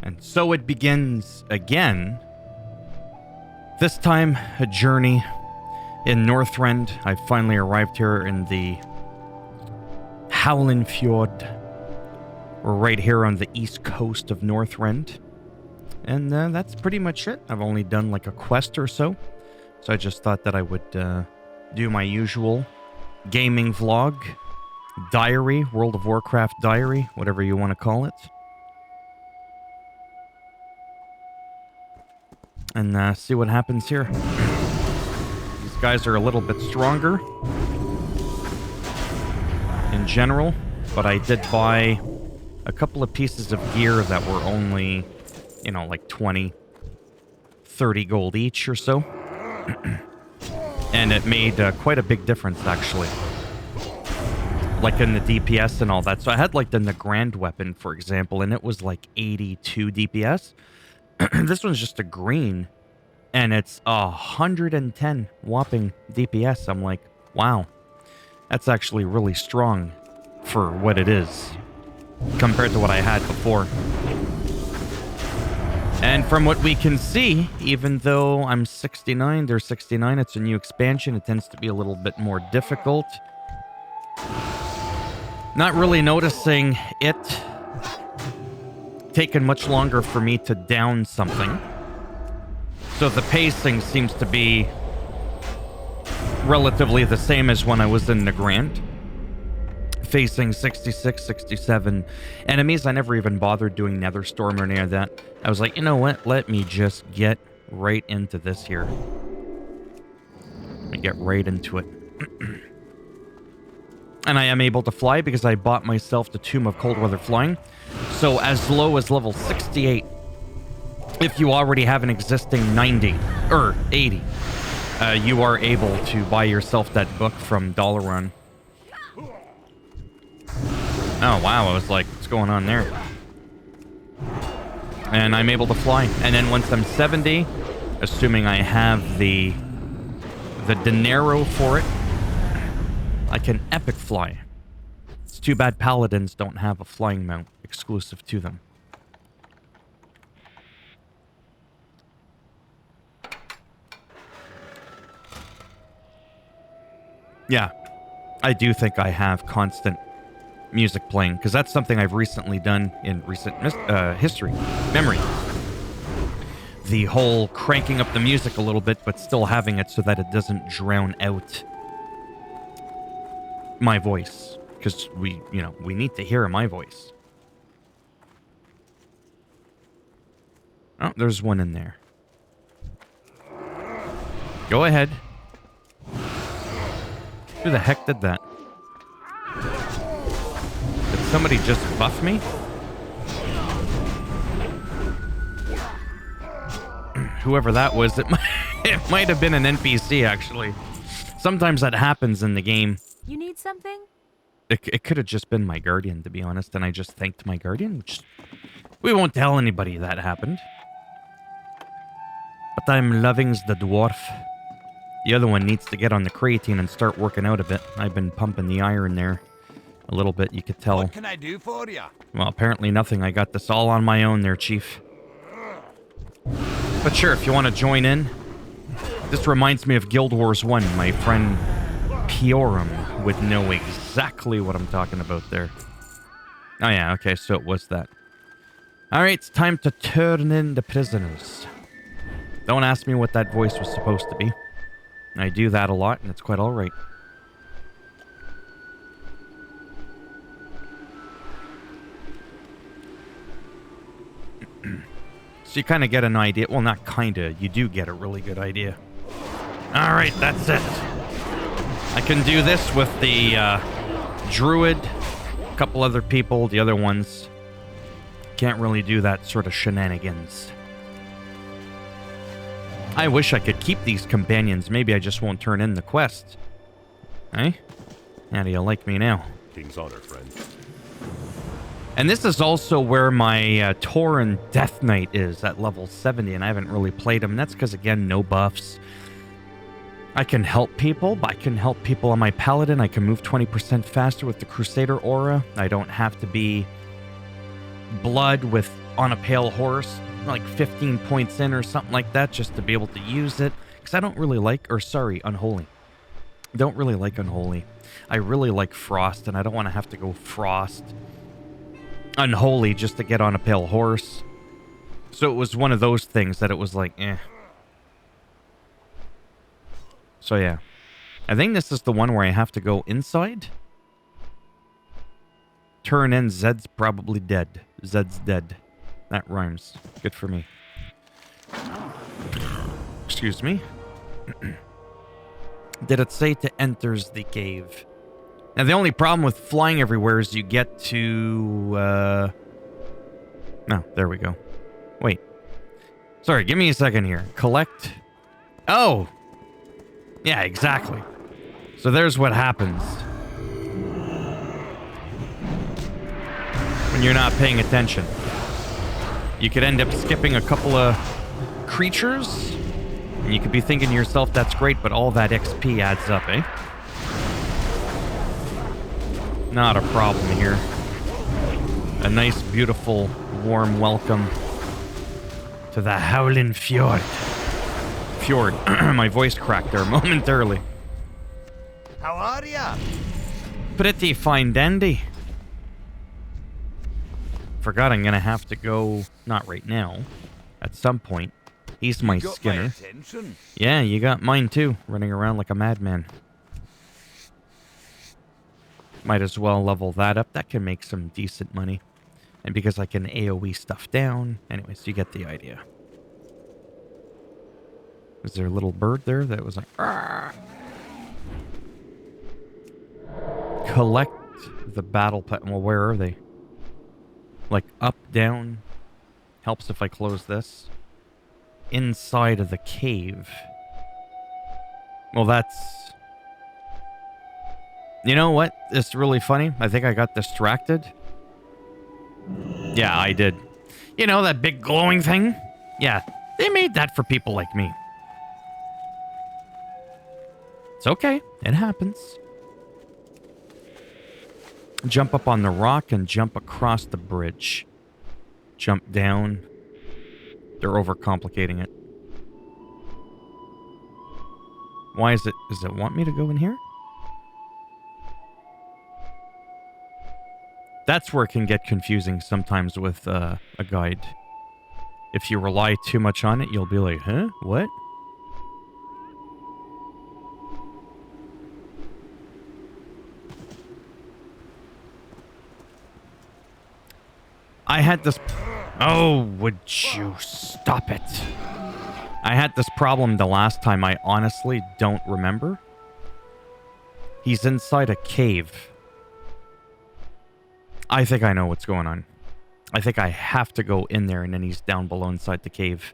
And so it begins again. This time, a journey in Northrend. I finally arrived here in the Howling Fjord. We're right here on the east coast of Northrend. And that's pretty much it. I've only done like a quest or so. So I just thought that I would do my usual gaming vlog, diary, World of Warcraft diary, whatever you want to call it. And see what happens here. These guys are a little bit stronger in general, but I did buy a couple of pieces of gear that were only, you know, like 20, 30 gold each or so. And it made quite a big difference, actually. Like in the DPS and all that. So I had like the Nagrand weapon, for example, and it was like 82 DPS. This one's just a green, and it's 110 whopping DPS. I'm like, wow, that's actually really strong for what it is compared to what I had before. And from what we can see, even though I'm 69, they're 69, it's a new expansion. It tends to be a little bit more difficult. Not really noticing it taken much longer for me to down something. So the pacing seems to be relatively the same as when I was in Nagrand. Facing 66, 67 enemies. I never even bothered doing Netherstorm or any of that. I was like, you know what? Let me just get right into this here. Let me get right into it. And I am able to fly because I bought myself the Tomb of Coldweather Flying. So as low as level 68, if you already have an existing 90 or 80, you are able to buy yourself that book from Dalaran. Oh wow, I was like, what's going on there? And I'm able to fly. And then once I'm 70, assuming I have the dinero for it, I can epic fly. It's too bad paladins don't have a flying mount exclusive to them. Yeah, I do think I have constant music playing, because that's something I've recently done in recent memory. The whole cranking up the music a little bit, but still having it so that it doesn't drown out my voice, because we need to hear my voice. Oh, there's one in there. Go ahead. Who the heck did that? Did somebody just buff me? Whoever that was, it might have been an NPC, actually. Sometimes that happens in the game. You need something? It could have just been my guardian, to be honest, and I just thanked my guardian, which we won't tell anybody that happened. But I'm loving the dwarf. The other one needs to get on the creatine and start working out a bit. I've been pumping the iron there a little bit, you could tell. What can I do for you? Well, apparently nothing. I got this all on my own there, Chief. But sure, if you want to join in. This reminds me of Guild Wars 1. My friend Piorum would know exactly what I'm talking about there. Oh yeah, okay, so it was that. Alright, it's time to turn in the prisoners. Don't ask me what that voice was supposed to be. I do that a lot, and it's quite alright. So you kind of get an idea. Well, not kind of. You do get a really good idea. Alright, that's it. I can do this with the druid, a couple other people. The other ones can't really do that sort of shenanigans. I wish I could keep these companions. Maybe I just won't turn in the quest. Eh? How do you like me now? King's honor, friend. And this is also where my Tauren Death Knight is at level 70, and I haven't really played him. That's because, again, no buffs. I can help people, but I can help people on my Paladin. I can move 20% faster with the Crusader aura. I don't have to be blood with on a pale horse, like 15 points in or something like that, just to be able to use it. Because I don't really like, or sorry, unholy. Don't really like unholy. I really like frost, and I don't want to have to go frost unholy just to get on a pale horse. So it was one of those things that it was like, eh. So yeah. I think this is the one where I have to go inside. Turn in, Zed's probably dead. Zed's dead. That rhymes. Good for me. Excuse me. Did it say to enters the cave? Now, the only problem with flying everywhere is you get to... No, there we go. Wait. Sorry, give me a second here. Collect... Oh! Yeah, exactly. So there's what happens when you're not paying attention. You could end up skipping a couple of creatures, and you could be thinking to yourself, that's great, but all that XP adds up, eh? Not a problem here. A nice, beautiful, warm welcome to the Howling Fjord. My voice cracked there momentarily. How are ya? Pretty fine dandy. Forgot I'm gonna have to go, not right now, at some point. He's my Skinner. Yeah, you got mine too, running around like a madman. Might as well level that up. That can make some decent money. And because I can AoE stuff down. Anyways, you get the idea. Was there a little bird there that was like... Argh! Collect the battle pet. Well, where are they? Like up, down. Helps if I close this. Inside of the cave. Well, that's... You know what? It's really funny. I think I got distracted. Yeah, I did. You know, that big glowing thing? Yeah, they made that for people like me. It's okay. It happens. Jump up on the rock and jump across the bridge. Jump down. They're overcomplicating it. Why is it... Does it want me to go in here? That's where it can get confusing sometimes with a guide. If you rely too much on it, you'll be like, huh? What? I had this... Oh, would you stop it? I had this problem the last time. I honestly don't remember. He's inside a cave. I think I know what's going on. I think I have to go in there and then he's down below inside the cave.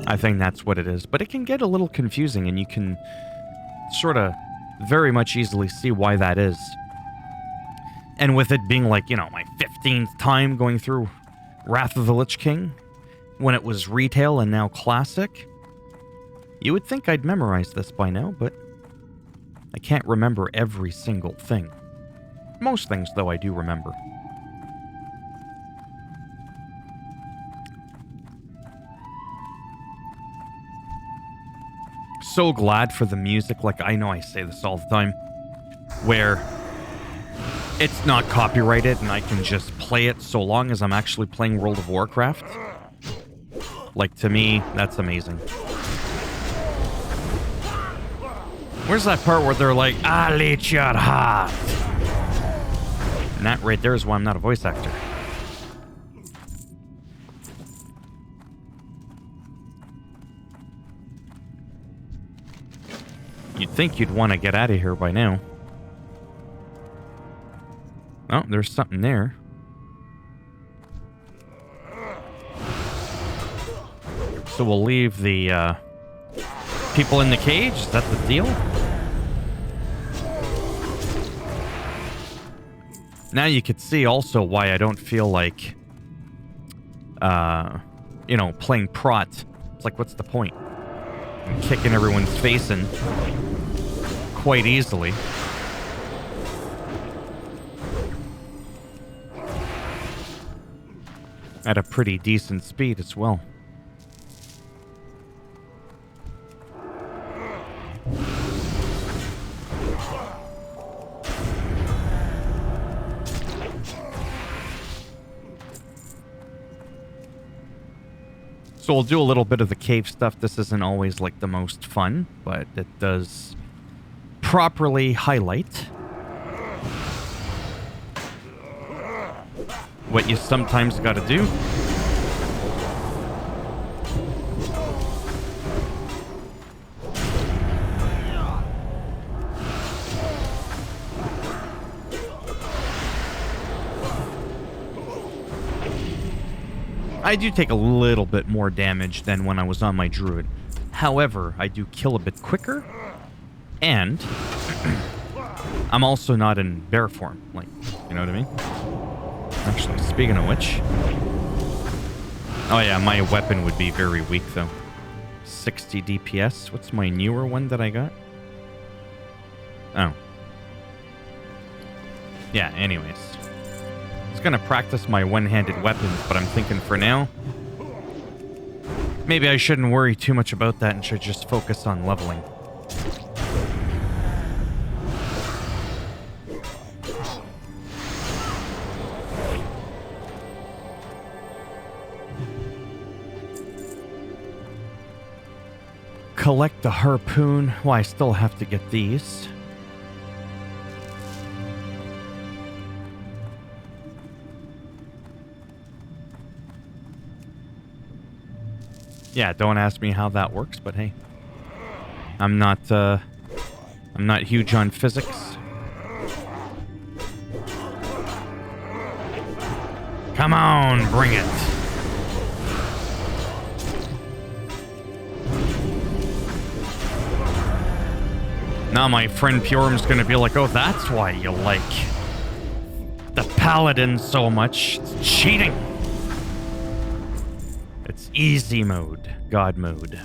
I think that's what it is. But it can get a little confusing and you can sort of very much easily see why that is. And with it being like, you know, my 15th time going through Wrath of the Lich King, when it was retail and now classic, you would think I'd memorize this by now, but I can't remember every single thing. Most things, though, I do remember. So glad for the music, like I know I say this all the time, where it's not copyrighted and I can just play it so long as I'm actually playing World of Warcraft. Like, to me, that's amazing. Where's that part where they're like, I'll eat your heart? And that right there is why I'm not a voice actor. You'd think you'd want to get out of here by now. Oh, there's something there. So we'll leave the people in the cage. Is that the deal? Now you could see also why I don't feel like, you know, playing prot. It's like, what's the point? I'm kicking everyone's face in quite easily. At a pretty decent speed as well. So we'll do a little bit of the cave stuff. This isn't always like the most fun, but it does properly highlight what you sometimes gotta do. I do take a little bit more damage than when I was on my druid. However, I do kill a bit quicker, and I'm also not in bear form. Like, you know what I mean? Actually, speaking of which... Oh yeah, my weapon would be very weak though. 60 DPS. What's my newer one that I got? Oh. Yeah, anyways. I was gonna practice my one-handed weapons, but I'm thinking for now, maybe I shouldn't worry too much about that and should just focus on leveling. Collect the harpoon. Well, I still have to get these. Yeah, don't ask me how that works, but hey. I'm not huge on physics. Come on, bring it. Now my friend Purum's gonna be like, oh, that's why you like the Paladin so much. It's cheating. It's easy mode, God mode.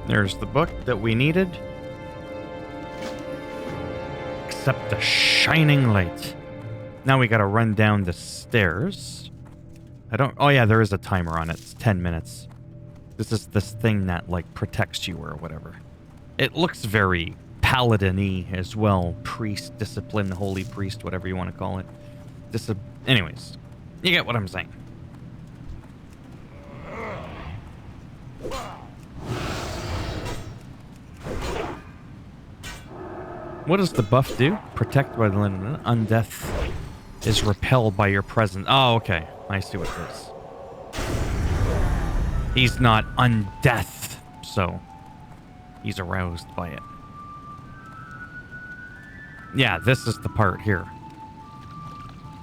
There's the book that we needed. Accept the shining light. Now we gotta run down the stairs. Oh yeah, there is a timer on it. It's 10 minutes. This is this thing that, like, protects you or whatever. It looks very paladin-y as well. Priest, discipline, holy priest, whatever you want to call it. Anyways, you get what I'm saying. What does the buff do? Protect by the undeath is repelled by your presence. Oh, okay. I see what it is. He's not undeath, so he's aroused by it. Yeah, this is the part here.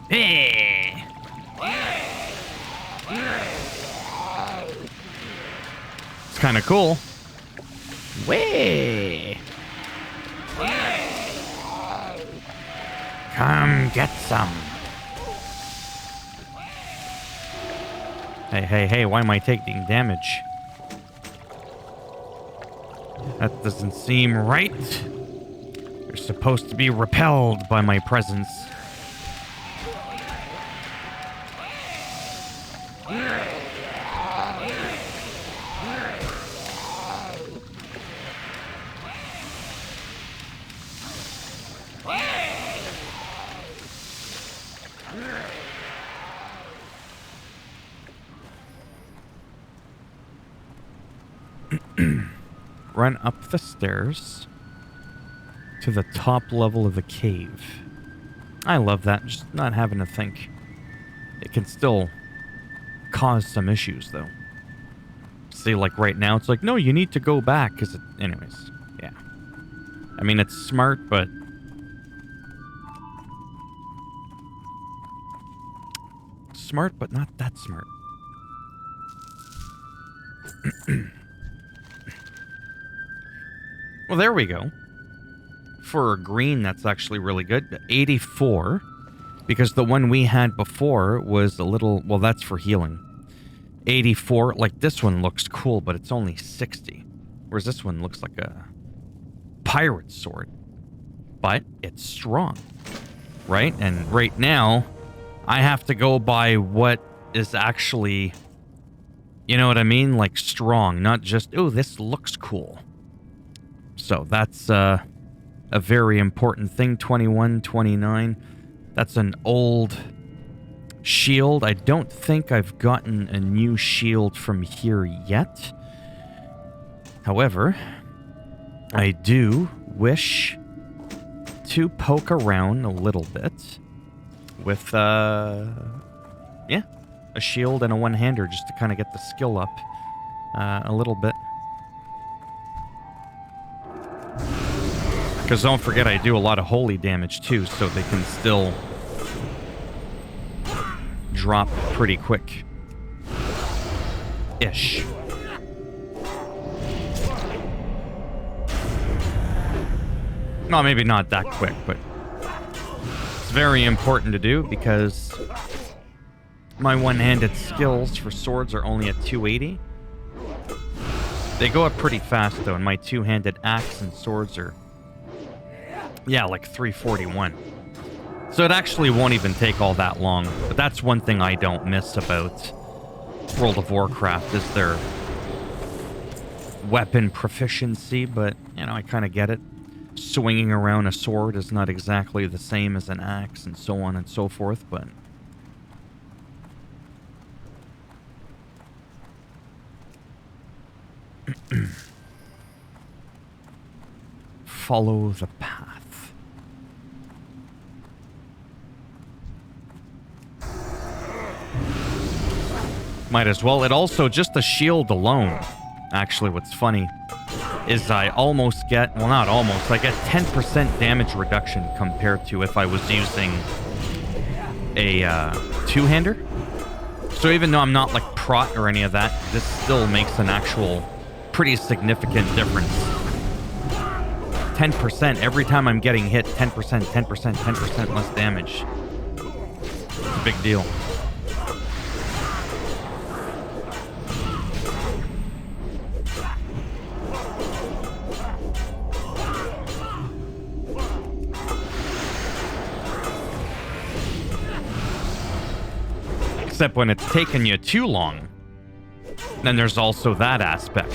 Hey! It's kind of cool. Way! Come get some. Hey, why am I taking damage? That doesn't seem right. You're supposed to be repelled by my presence. Run up the stairs to the top level of the cave. I love that, just not having to think. It can still cause some issues, though. See, like right now, it's like, no, you need to go back, because it... Anyways, yeah. I mean, it's smart, but... smart, but not that smart. Well, there we go. For a green, that's actually really good. 84, because the one we had before was a little... Well, that's for healing. 84, like this one looks cool, but it's only 60. Whereas this one looks like a pirate sword. But it's strong, right? And right now, I have to go by what is actually, you know what I mean? Like strong, not just, oh, this looks cool. So that's a very important thing. 21, 29. That's an old shield. I don't think I've gotten a new shield from here yet. However, I do wish to poke around a little bit with, yeah, a shield and a one-hander just to kind of get the skill up a little bit. Because don't forget, I do a lot of holy damage too, so they can still drop pretty quick. Ish. No, maybe not that quick, but it's very important to do because my one-handed skills for swords are only at 280. They go up pretty fast, though, and my two-handed axe and swords are, yeah, like 341. So it actually won't even take all that long. But that's one thing I don't miss about World of Warcraft is their weapon proficiency, but, you know, I kind of get it. Swinging around a sword is not exactly the same as an axe and so on and so forth, but... Follow the path. Might as well. It also, just the shield alone, actually, what's funny is I almost get, well, not almost, I get 10% damage reduction compared to if I was using a two-hander. So even though I'm not like prot or any of that, this still makes an actual pretty significant difference. 10% every time I'm getting hit, 10%, 10%, 10% less damage. It's a big deal. Except when it's taken you too long, then there's also that aspect.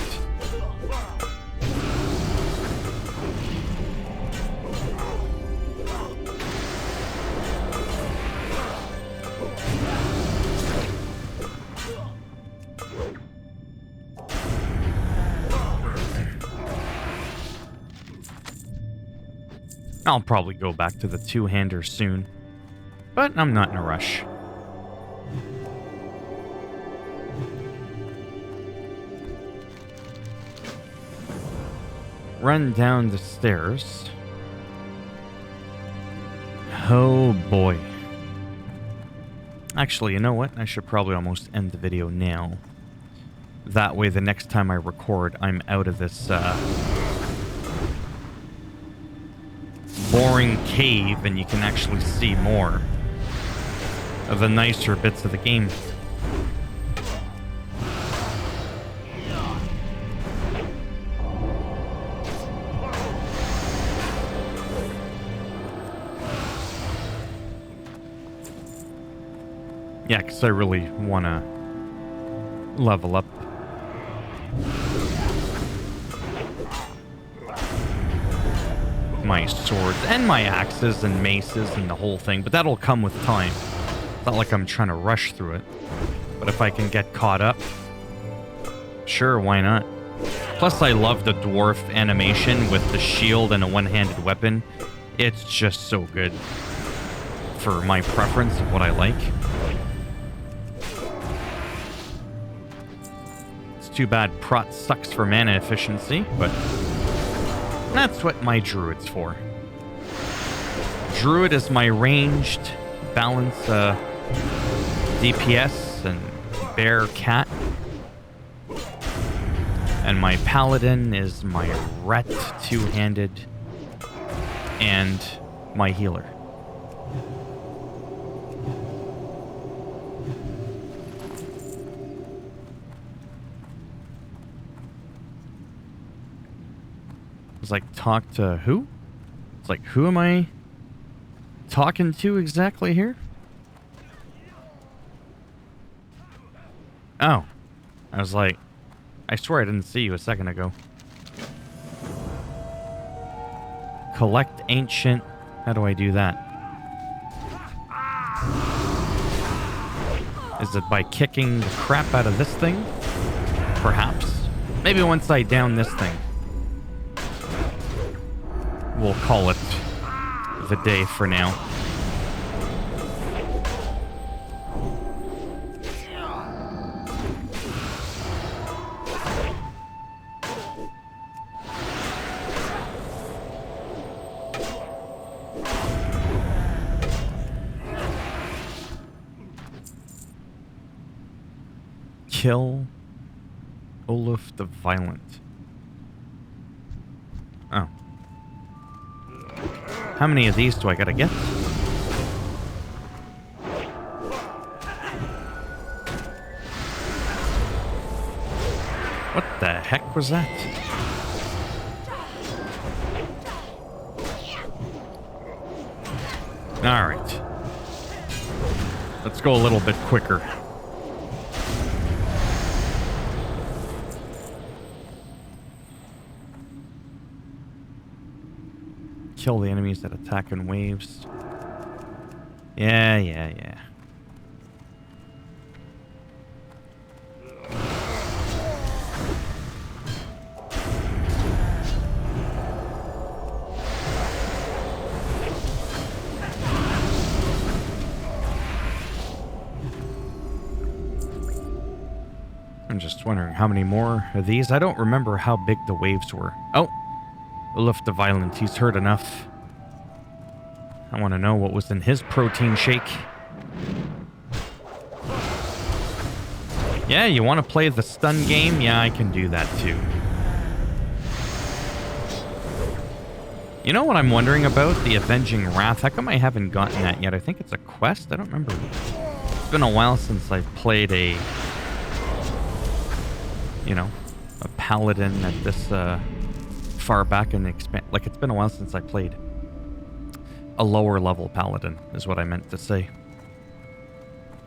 I'll probably go back to the two-hander soon, but I'm not in a rush. Run down the stairs. Oh boy. Actually, you know what? I should probably almost end the video now. That way the next time I record, I'm out of this boring cave and you can actually see more of the nicer bits of the game. Yeah, because I really want to level up. My swords and my axes and maces and the whole thing, but that'll come with time. It's not like I'm trying to rush through it. But if I can get caught up, sure, why not? Plus, I love the dwarf animation with the shield and a one-handed weapon. It's just so good for my preference of what I like. Too bad prot sucks for mana efficiency, but that's what my druid's for. Druid is my ranged balance DPS and bear cat. And my paladin is my ret two-handed and my healer. It's like, talk to who? It's like, who am I talking to exactly here? Oh. I was like, I swear I didn't see you a second ago. Collect ancient. How do I do that? Is it by kicking the crap out of this thing? Perhaps. Maybe once I down this thing, we'll call it the day for now. Kill WOTLK the Violent. Oh. How many of these do I gotta get? What the heck was that? Alright. Let's go a little bit quicker. Kill the enemies that attack in waves. Yeah. I'm just wondering how many more of these. I don't remember how big the waves were. Oh! WOTLK the Violent, he's heard enough. I want to know what was in his protein shake. Yeah, you want to play the stun game? Yeah, I can do that too. You know what I'm wondering about? The Avenging Wrath. How come I haven't gotten that yet? I think it's a quest? I don't remember. It's been a while since I've played a... you know, a paladin at this, far back in the like, it's been a while since I played a lower level paladin, is what I meant to say.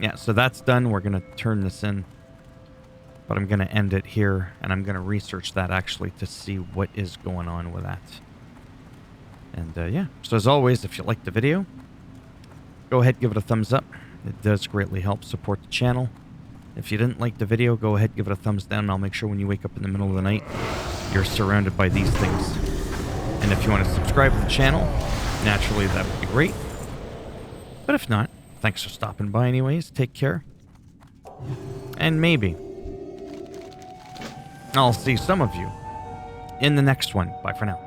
Yeah, so that's done. We're going to turn this in, but I'm going to end it here, and I'm going to research that actually to see what is going on with that. And yeah, so as always, if you liked the video, go ahead, give it a thumbs up. It does greatly help support the channel. If you didn't like the video, go ahead, give it a thumbs down, and I'll make sure when you wake up in the middle of the night, you're surrounded by these things. And if you want to subscribe to the channel, naturally that would be great. But if not, thanks for stopping by anyways. Take care. And maybe I'll see some of you in the next one. Bye for now.